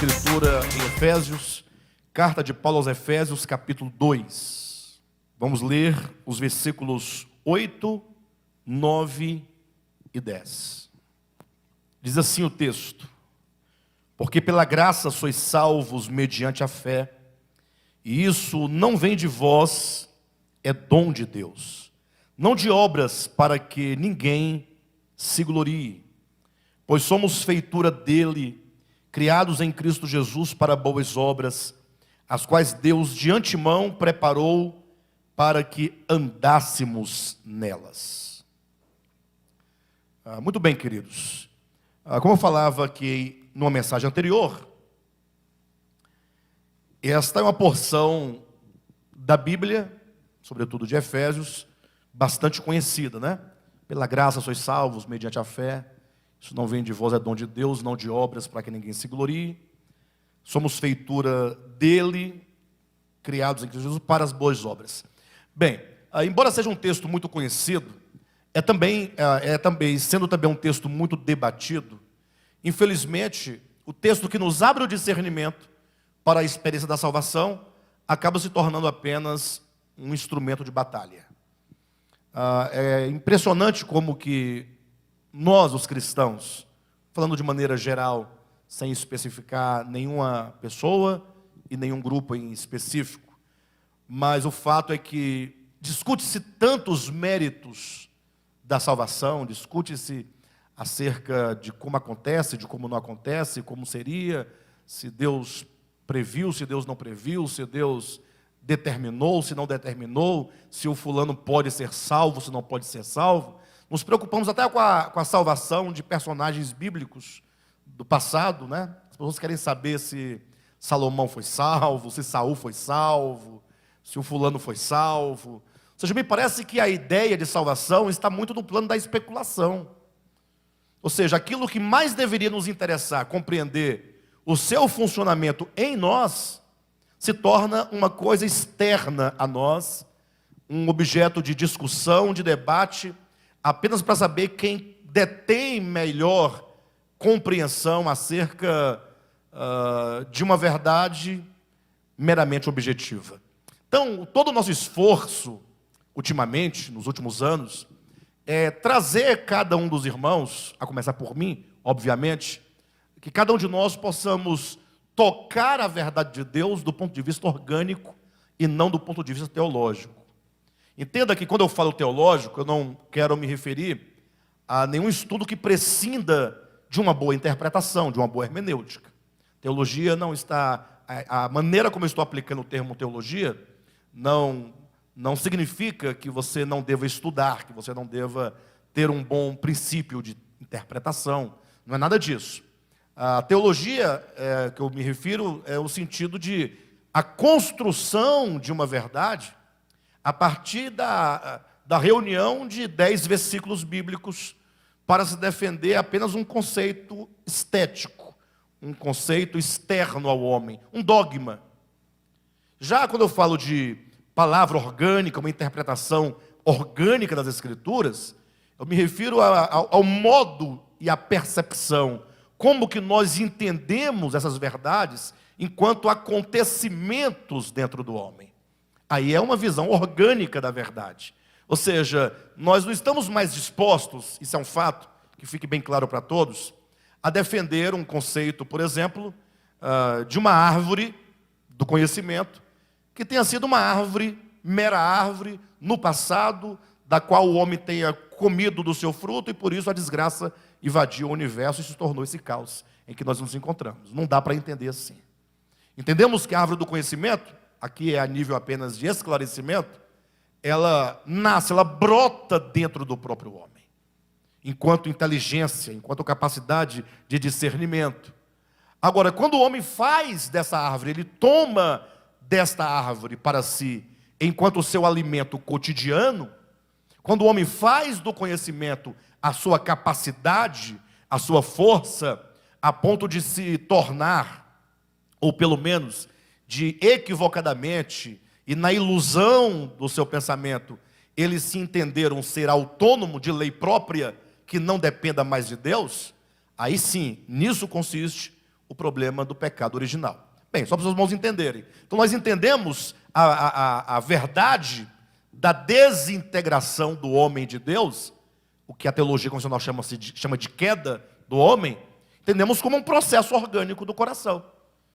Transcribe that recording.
Escritura em Efésios, carta de Paulo aos Efésios, capítulo 2. Vamos ler os versículos 8, 9 e 10. Diz assim o texto: porque pela graça sois salvos mediante a fé, e isso não vem de vós, é dom de Deus, não de obras para que ninguém se glorie, pois somos feitura dele, criados em Cristo Jesus para boas obras, as quais Deus de antemão preparou para que andássemos nelas. Muito bem, queridos. Como eu falava aqui numa mensagem anterior, esta é uma porção da Bíblia, sobretudo de Efésios, bastante conhecida, né? Pela graça sois salvos mediante a fé. Isso não vem de vós, é dom de Deus, não de obras para que ninguém se glorie. Somos feitura dele, criados em Cristo Jesus para as boas obras. Bem, embora seja um texto muito conhecido, sendo também um texto muito debatido, infelizmente, o texto que nos abre o discernimento para a experiência da salvação acaba se tornando apenas um instrumento de batalha. É impressionante como que nós, os cristãos, falando de maneira geral, sem especificar nenhuma pessoa e nenhum grupo em específico, mas o fato é que discute-se tantos méritos da salvação, discute-se acerca de como acontece, de como não acontece, como seria, se Deus previu, se Deus não previu, se Deus determinou, se não determinou, se o fulano pode ser salvo, se não pode ser salvo. Nos preocupamos até com a salvação de personagens bíblicos do passado, né? As pessoas querem saber se Salomão foi salvo, se Saul foi salvo, se o fulano foi salvo. Ou seja, me parece que a ideia de salvação está muito no plano da especulação. Ou seja, aquilo que mais deveria nos interessar, compreender o seu funcionamento em nós, se torna uma coisa externa a nós, um objeto de discussão, de debate, apenas para saber quem detém melhor compreensão acerca de uma verdade meramente objetiva. Então, todo o nosso esforço, ultimamente, nos últimos anos, é trazer cada um dos irmãos, a começar por mim, obviamente, que cada um de nós possamos tocar a verdade de Deus do ponto de vista orgânico e não do ponto de vista teológico. Entenda que quando eu falo teológico, eu não quero me referir a nenhum estudo que prescinda de uma boa interpretação, de uma boa hermenêutica. Teologia não está... A maneira como eu estou aplicando o termo teologia não significa que você não deva estudar, que você não deva ter um bom princípio de interpretação. Não é nada disso. A teologia que eu me refiro é o sentido de a construção de uma verdade a partir da reunião de 10 versículos bíblicos para se defender apenas um conceito estético, um conceito externo ao homem, um dogma. Já quando eu falo de palavra orgânica, uma interpretação orgânica das Escrituras, eu me refiro ao modo e à percepção, como que nós entendemos essas verdades enquanto acontecimentos dentro do homem. Aí é uma visão orgânica da verdade. Ou seja, nós não estamos mais dispostos, isso é um fato, que fique bem claro para todos, a defender um conceito, por exemplo, de uma árvore do conhecimento, que tenha sido uma árvore, mera árvore, no passado, da qual o homem tenha comido do seu fruto e por isso a desgraça invadiu o universo e se tornou esse caos em que nós nos encontramos. Não dá para entender assim. Entendemos que a árvore do conhecimento, aqui é a nível apenas de esclarecimento, ela nasce, ela brota dentro do próprio homem, enquanto inteligência, enquanto capacidade de discernimento. Agora, quando o homem faz dessa árvore, ele toma desta árvore para si, enquanto o seu alimento cotidiano, quando o homem faz do conhecimento a sua capacidade, a sua força, a ponto de se tornar, ou pelo menos de equivocadamente e na ilusão do seu pensamento, ele se entender um ser autônomo de lei própria que não dependa mais de Deus, aí sim, nisso consiste o problema do pecado original. Bem, só para os irmãos entenderem. Então nós entendemos a verdade da desintegração do homem de Deus, o que a teologia convencional chama de queda do homem, entendemos como um processo orgânico do coração.